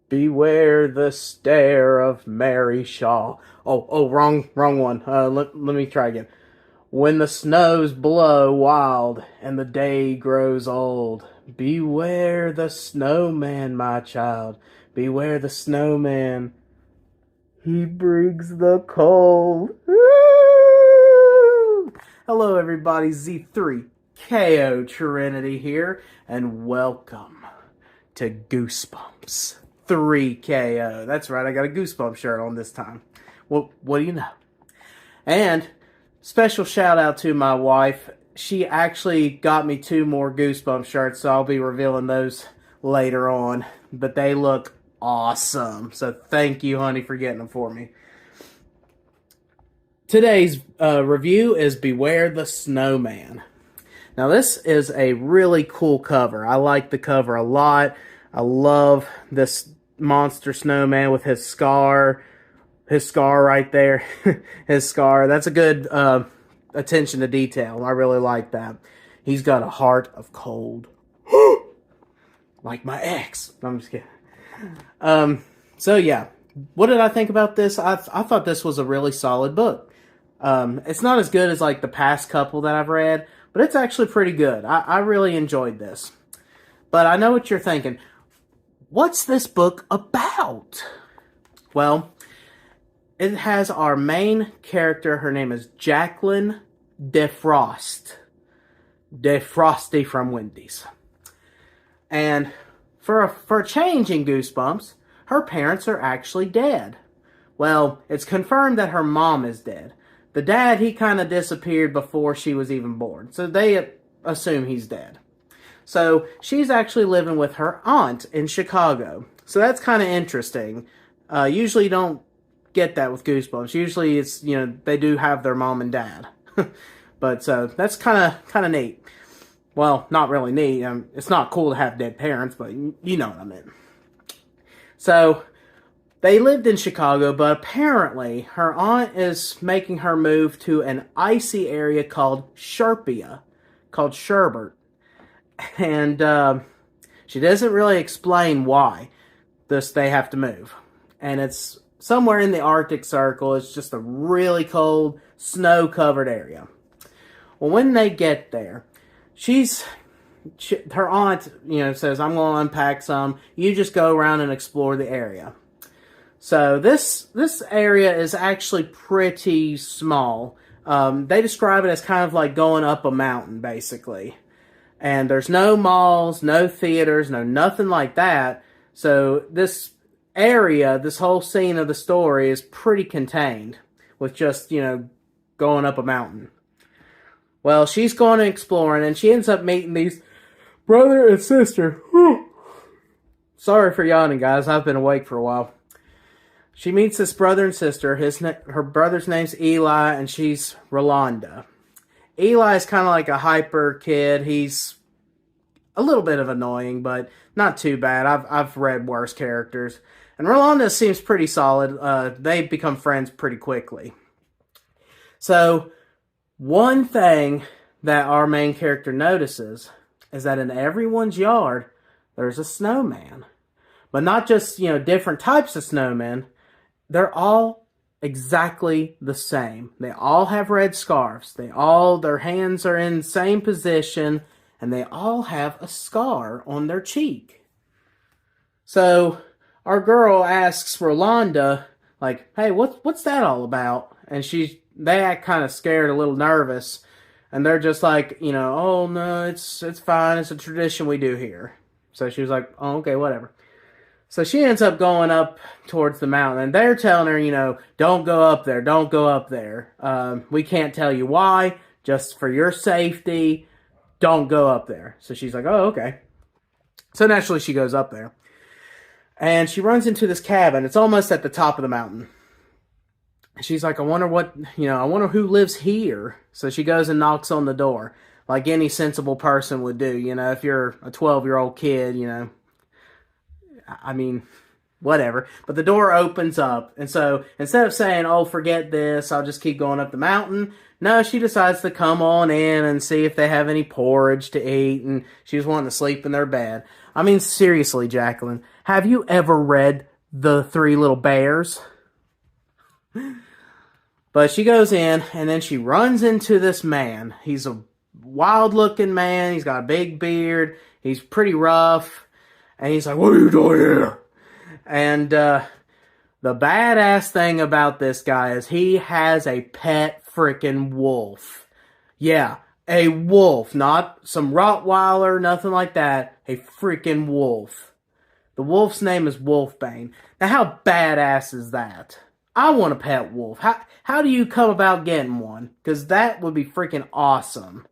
Beware the stare of Mary Shaw. Oh, wrong one. Let me try again. When the snows blow wild and the day grows old, beware the snowman, my child. Beware the snowman. He brings the cold. Woo! Hello, everybody. Z3KO Trinity here, and welcome to Goosebumps 3KO. That's right, I got a Goosebumps shirt on this time. Well, what do you know? And special shout out to my wife. She actually got me 2 more Goosebumps shirts, so I'll be revealing those later on. But they look awesome. So thank you, honey, for getting them for me. Today's review is Beware the Snowman. Now, this is a really cool cover. I like the cover a lot. I love this monster snowman with his scar. His scar right there. His scar. That's a good attention to detail. I really like that. He's got a heart of cold. Like my ex. I'm just kidding. So, yeah. What did I think about this? I thought this was a really solid book. It's not as good as like the past couple that I've read, but it's actually pretty good. I really enjoyed this. But I know what you're thinking. What's this book about? Well, it has our main character. Her name is Jacqueline DeFrost. DeFrosty from Wendy's. And for a change in Goosebumps, her parents are actually dead. Well, it's confirmed that her mom is dead. The dad, he kind of disappeared before she was even born. So they assume he's dead. So she's actually living with her aunt in Chicago. So that's kind of interesting. Usually you don't get that with Goosebumps. Usually it's, they do have their mom and dad. But that's kind of neat. Well, not really neat. It's not cool to have dead parents, but you know what I mean. So they lived in Chicago, but apparently her aunt is making her move to an icy area called Sherpia, called Sherbert. And she doesn't really explain why they have to move. And it's somewhere in the Arctic Circle. It's just a really cold, snow-covered area. Well, when they get there, her aunt, says, I'm going to unpack some. You just go around and explore the area. So this area is actually pretty small. They describe it as kind of like going up a mountain, basically. And there's no malls, no theaters, nothing like that. So this area, this whole scene of the story is pretty contained with just, going up a mountain. Well, she's going exploring, and she ends up meeting these brother and sister. Sorry for yawning, guys. I've been awake for a while. She meets this brother and sister. Her brother's name's Eli, and she's Rolanda. Eli is kind of like a hyper kid. He's a little bit of annoying, but not too bad. I've read worse characters. And Rolanda seems pretty solid. They become friends pretty quickly. So, one thing that our main character notices is that in everyone's yard, there's a snowman. But not just, different types of snowmen. They're all exactly the same. They all have red scarves. Their hands are in the same position, and they all have a scar on their cheek. So our girl asks Rolanda, like, hey, what's that all about? And they act kind of scared, a little nervous, and they're just like, oh no, it's fine. It's a tradition we do here. So she was like, oh, okay, whatever. So she ends up going up towards the mountain, and they're telling her, don't go up there, don't go up there. We can't tell you why, just for your safety, don't go up there. So she's like, oh, okay. So naturally she goes up there, and she runs into this cabin. It's almost at the top of the mountain. She's like, I wonder who lives here. So she goes and knocks on the door, like any sensible person would do. If you're a 12-year-old kid, I mean, whatever. But the door opens up. And so instead of saying, oh, forget this, I'll just keep going up the mountain, No, she decides to come on in and see if they have any porridge to eat, and she's wanting to sleep in their bed. I mean, seriously, Jacqueline, have you ever read The Three Little Bears? But she goes in, and then she runs into this man. He's a wild-looking man. He's got a big beard. He's pretty rough. And he's like, "What are you doing here?" And the badass thing about this guy is he has a pet freaking wolf. Yeah, a wolf. Not some Rottweiler, nothing like that. A freaking wolf. The wolf's name is Wolfbane. Now, how badass is that? I want a pet wolf. How do you come about getting one? Because that would be freaking awesome.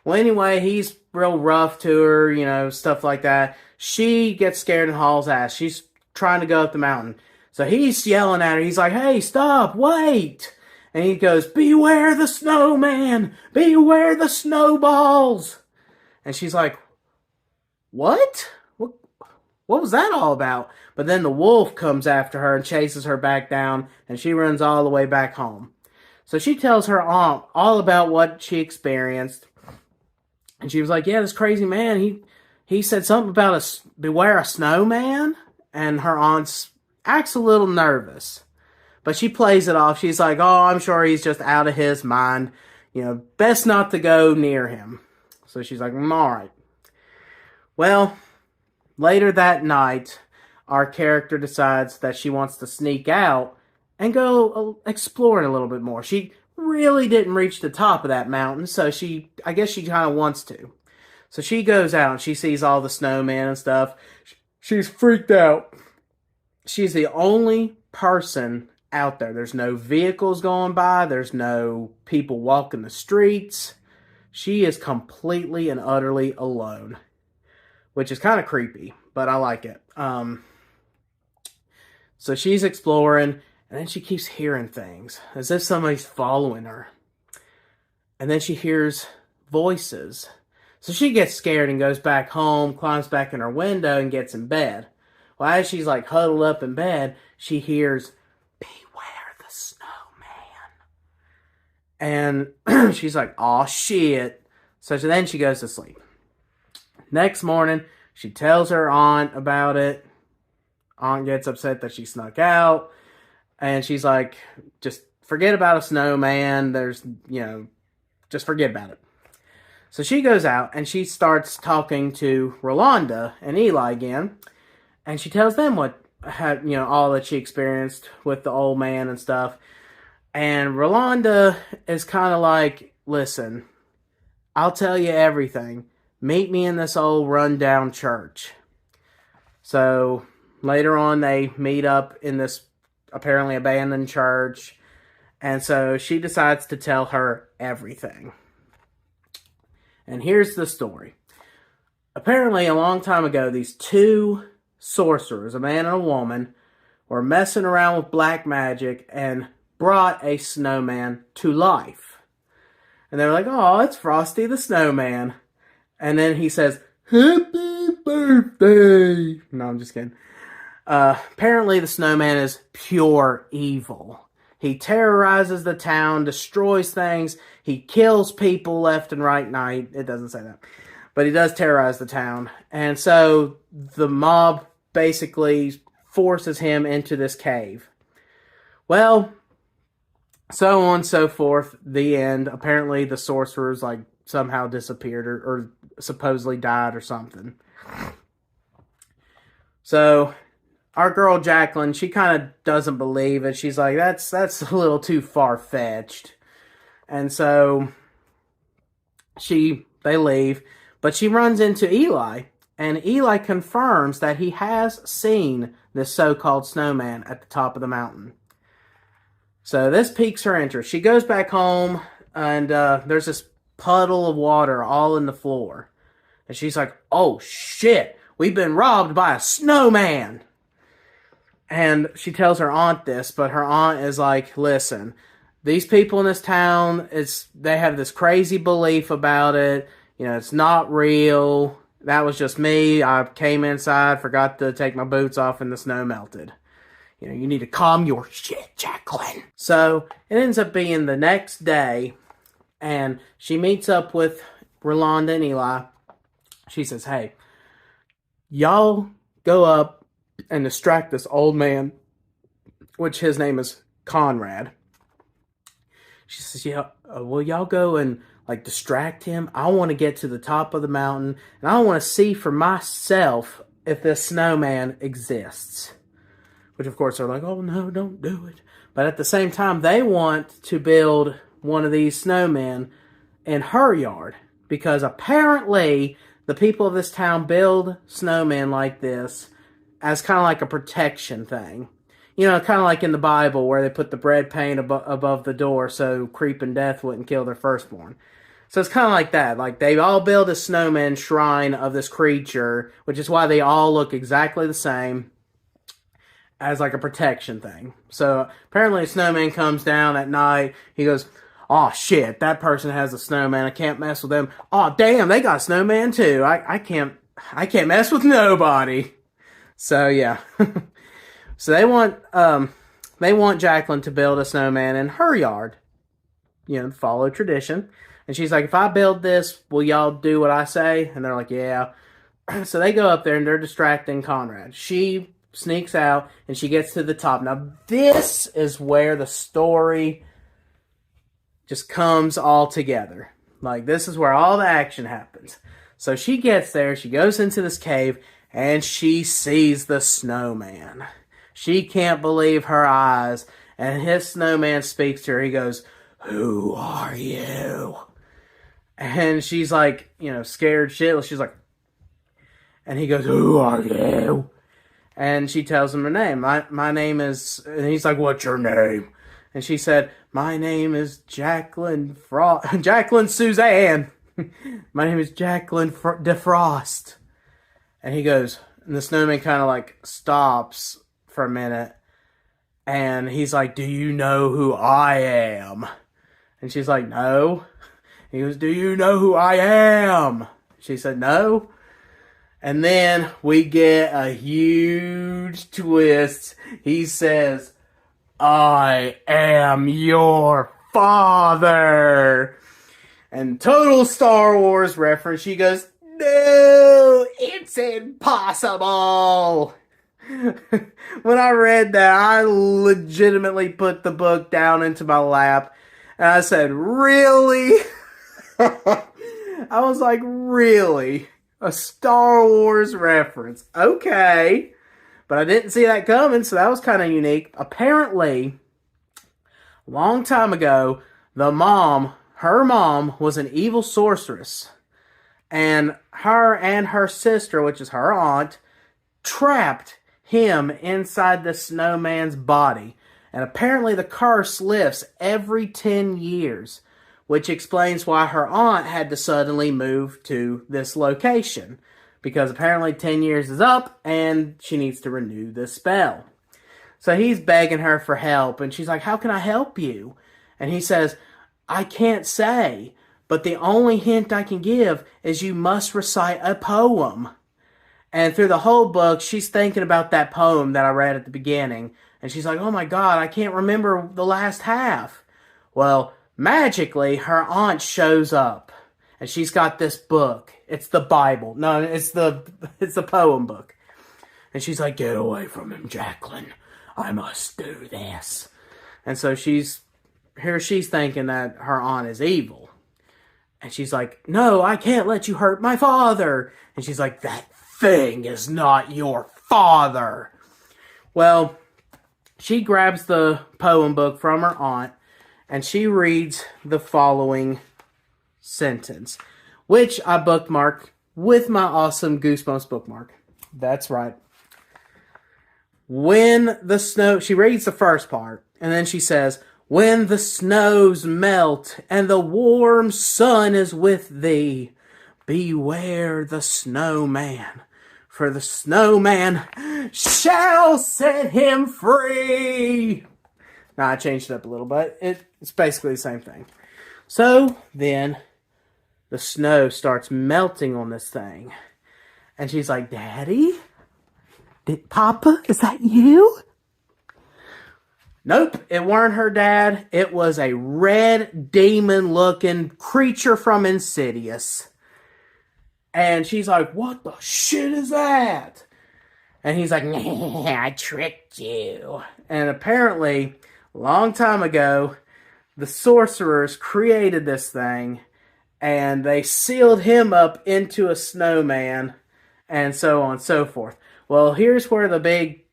Well, anyway, he's real rough to her, you know, stuff like that. She gets scared and hauls ass. She's trying to go up the mountain. So he's yelling at her. He's like, "Hey, stop, wait." And he goes, "Beware the snowman. Beware the snowballs." And she's like, "What? What was that all about?" But then the wolf comes after her and chases her back down, and she runs all the way back home. So she tells her aunt all about what she experienced. And she was like, "Yeah, this crazy man, he said something about beware a snowman." And her aunt acts a little nervous. But she plays it off. She's like, "Oh, I'm sure he's just out of his mind. You know, best not to go near him." So she's like, "All right." Well, later that night, our character decides that she wants to sneak out and go explore it a little bit more. She really didn't reach the top of that mountain, so I guess she kind of wants to. So she goes out and she sees all the snowmen and stuff. She's freaked out. She's the only person out there. There's no vehicles going by. There's no people walking the streets. She is completely and utterly alone, which is kind of creepy, but I like it. So she's exploring, and then she keeps hearing things, as if somebody's following her. And then she hears voices. So she gets scared and goes back home, climbs back in her window, and gets in bed. Well, as she's like huddled up in bed, she hears, "Beware the snowman." And she's like, "Aw, shit." So then she goes to sleep. Next morning, she tells her aunt about it. Aunt gets upset that she snuck out. And she's like, "Just forget about a snowman. Just forget about it." So she goes out and she starts talking to Rolanda and Eli again. And she tells them all that she experienced with the old man and stuff. And Rolanda is kind of like, "Listen, I'll tell you everything. Meet me in this old rundown church." So later on, they meet up in this apparently abandoned church. And so she decides to tell her everything. And here's the story. Apparently, a long time ago, these two sorcerers, a man and a woman, were messing around with black magic and brought a snowman to life. And they were like, "Oh, it's Frosty the Snowman." And then he says, "Happy birthday." No, I'm just kidding. Apparently the snowman is pure evil. He terrorizes the town, destroys things. He kills people left and right. It doesn't say that. But he does terrorize the town. And so the mob basically forces him into this cave. Well, so on and so forth. The end. Apparently the sorcerers somehow disappeared or supposedly died or something. So our girl Jacqueline, she kind of doesn't believe it. She's like, that's a little too far-fetched. And so they leave. But she runs into Eli, and Eli confirms that he has seen this so-called snowman at the top of the mountain. So this piques her interest. She goes back home, and there's this puddle of water all in the floor. And she's like, "Oh, shit, we've been robbed by a snowman." And she tells her aunt this, but her aunt is like, "Listen, these people in this town, they have this crazy belief about it. It's not real. That was just me. I came inside, forgot to take my boots off, and the snow melted. You need to calm your shit, Jacqueline." So it ends up being the next day, And she meets up with Rolanda and Eli. She says, hey, y'all go up and distract this old man, which his name is Conrad. She says, yeah, will y'all go and like distract him? I want to get to the top of the mountain and I want to see for myself if this snowman exists. Which of course they're like, oh no, don't do it. But at the same time, they want to build one of these snowmen in her yard. Because apparently the people of this town build snowmen like this as kind of like a protection thing. You know, kind of like in the Bible where they put the bread paint above the door so creeping death wouldn't kill their firstborn. So it's kind of like that. Like they all build a snowman shrine of this creature, which is why they all look exactly the same as like a protection thing. So apparently a snowman comes down at night. He goes, oh shit, that person has a snowman. I can't mess with them. Oh damn, they got a snowman too. I can't mess with nobody. So yeah. So they want Jacqueline to build a snowman in her yard. You know, follow tradition. And she's like, if I build this, will y'all do what I say? And they're like, yeah. So they go up there and they're distracting Conrad. She sneaks out and she gets to the top. Now this is where the story just comes all together. Like this is where all the action happens. So she gets there, she goes into this cave, and she sees the snowman. She can't believe her eyes. And his snowman speaks to her. He goes, who are you? And she's like, you know, scared shitless. She's like, and he goes, who are you? And she tells him her name. My name is, and he's like, what's your name? And she said, my name is Jacqueline Suzanne. My name is Jacqueline DeFrost. And he goes, and the snowman kind of like stops for a minute. And he's like, do you know who I am? And she's like, no. He goes, do you know who I am? She said, no. And then we get a huge twist. He says, I am your father. And total Star Wars reference. She goes, no, it's impossible. When I read that, I legitimately put the book down into my lap. And I said, really? I was like, really? A Star Wars reference. Okay. But I didn't see that coming, so that was kind of unique. Apparently, a long time ago, her mom was an evil sorceress. And her sister, which is her aunt, trapped him inside the snowman's body. And apparently the curse lifts every 10 years. Which explains why her aunt had to suddenly move to this location. Because apparently 10 years is up and she needs to renew the spell. So he's begging her for help. And she's like, how can I help you? And he says, I can't say. But the only hint I can give is you must recite a poem. And through the whole book, she's thinking about that poem that I read at the beginning. And she's like, oh my God, I can't remember the last half. Well, magically, her aunt shows up, and she's got this book. It's the Bible. No, it's the poem book. And she's like, get away from him, Jacqueline. I must do this. And so she's thinking that her aunt is evil. And she's like, no, I can't let you hurt my father. And she's like, that thing is not your father. Well, she grabs the poem book from her aunt, and she reads the following sentence, which I bookmarked with my awesome Goosebumps bookmark. That's right. She reads the first part, and then she says, when the snows melt and the warm sun is with thee, beware the snowman, for the snowman shall set him free. Now, I changed it up a little, but it's basically the same thing. So, then, the snow starts melting on this thing. And she's like, Daddy? Papa, is that you? Nope, it weren't her dad. It was a red demon-looking creature from Insidious. And she's like, what the shit is that? And he's like, I tricked you. And apparently, a long time ago, the sorcerers created this thing, and they sealed him up into a snowman, and so on and so forth. Well, here's where the big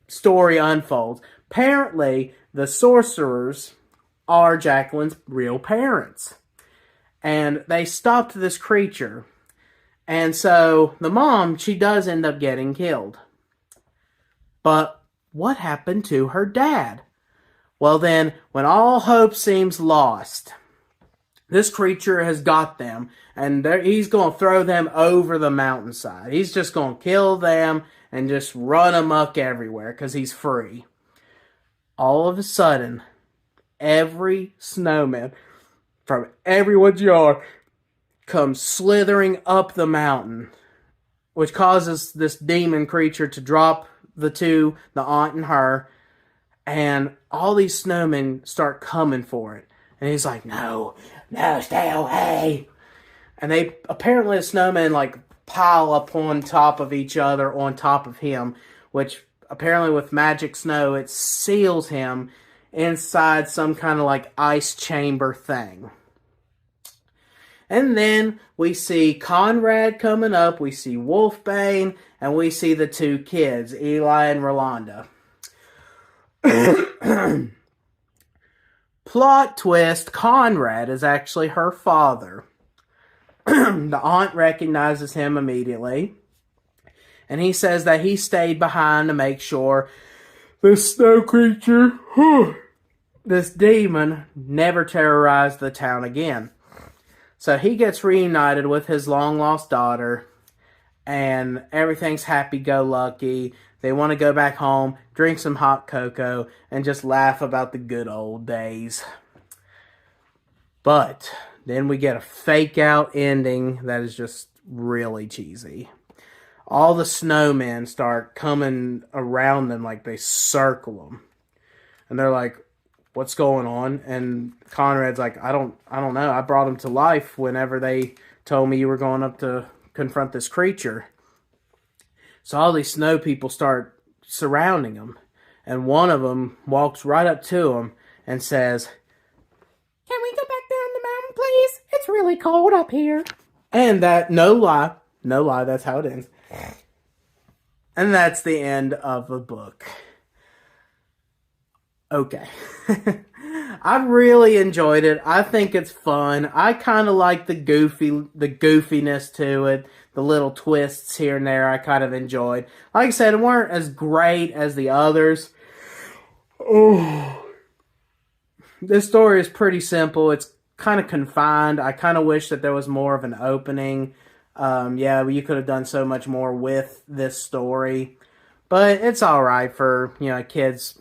story unfolds. Apparently, the sorcerers are Jacqueline's real parents. And they stopped this creature. And so the mom, she does end up getting killed. But what happened to her dad? Well then, when all hope seems lost, this creature has got them, and he's going to throw them over the mountainside. He's just going to kill them and just run amok everywhere because he's free. All of a sudden, every snowman from everyone's yard comes slithering up the mountain, which causes this demon creature to drop the two, the aunt and her, and all these snowmen start coming for it. And he's like, no, stay away. And they, apparently the snowmen like pile up on top of each other, on top of him, which apparently with magic snow, it seals him inside some kind of like ice chamber thing. And then we see Conrad coming up, we see Wolfbane, and we see the two kids, Eli and Rolanda. Plot twist, Conrad is actually her father. The aunt recognizes him immediately. And he says that he stayed behind to make sure this snow creature, this demon, never terrorized the town again. So he gets reunited with his long-lost daughter, and everything's happy-go-lucky. They want to go back home, drink some hot cocoa, and just laugh about the good old days. But then we get a fake-out ending that is just really cheesy. All the snowmen start coming around them like they circle them. And they're like, what's going on? And Conrad's like, I don't know. I brought him to life whenever they told me you were going up to confront this creature. So all these snow people start surrounding him. And one of them walks right up to him and says, can we go back down the mountain, please? It's really cold up here. And that, no lie, that's how it ends. And that's the end of the book. Okay. I really enjoyed it. I think it's fun. I kind of like the goofiness to it. The little twists here and there I kind of enjoyed. Like I said, it weren't as great as the others. Oh. This story is pretty simple. It's kind of confined. I kind of wish that there was more of an opening. You could have done so much more with this story. But it's alright for, kids'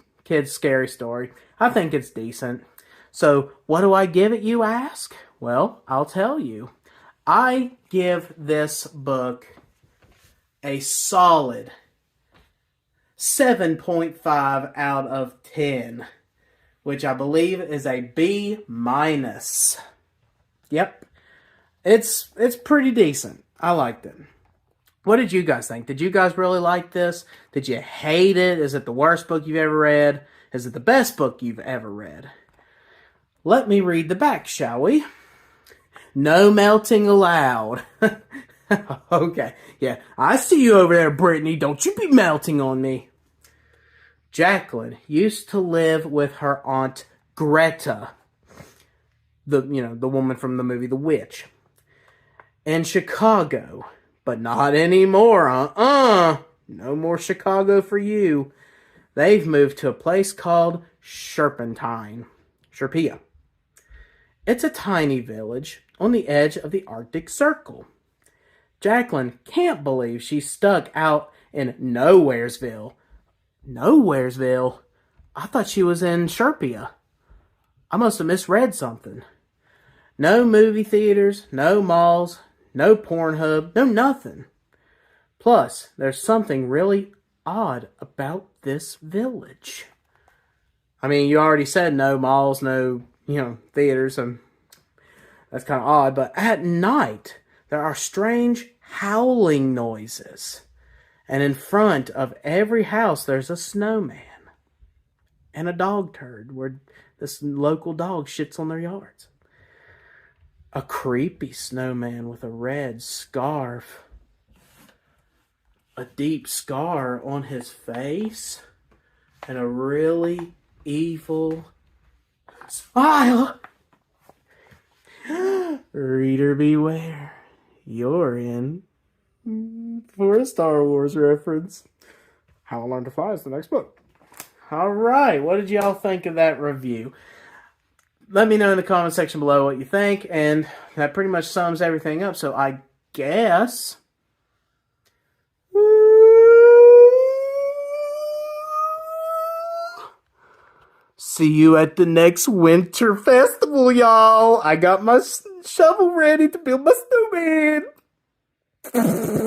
scary story. I think it's decent. So, what do I give it, you ask? Well, I'll tell you. I give this book a solid 7.5 out of 10, which I believe is a B-. Yep. It's pretty decent. I liked it. What did you guys think? Did you guys really like this? Did you hate it? Is it the worst book you've ever read? Is it the best book you've ever read? Let me read the back, shall we? No melting allowed. Okay, yeah. I see you over there, Brittany. Don't you be melting on me. Jacqueline used to live with her aunt Greta. The woman from the movie The Witch. In Chicago. But not anymore, No more Chicago for you. They've moved to a place called Sherpia. It's a tiny village on the edge of the Arctic Circle. Jacqueline can't believe she's stuck out in Nowheresville. Nowheresville? I thought she was in Sherpia. I must have misread something. No movie theaters, no malls, no Pornhub, no nothing. Plus, there's something really odd about this village. I mean, you already said no malls, no, theaters, and that's kind of odd. But at night, there are strange howling noises. And in front of every house, there's a snowman and a dog turd where this local dog shits on their yards. A creepy snowman with a red scarf, a deep scar on his face, and a really evil smile. Reader beware, you're in for a Star Wars reference. How I Learned to Fly is the next book. All right, what did y'all think of that review? Let me know in the comment section below what you think, and that pretty much sums everything up. So I guess see you at the next winter festival, y'all. I got my shovel ready to build my snowman.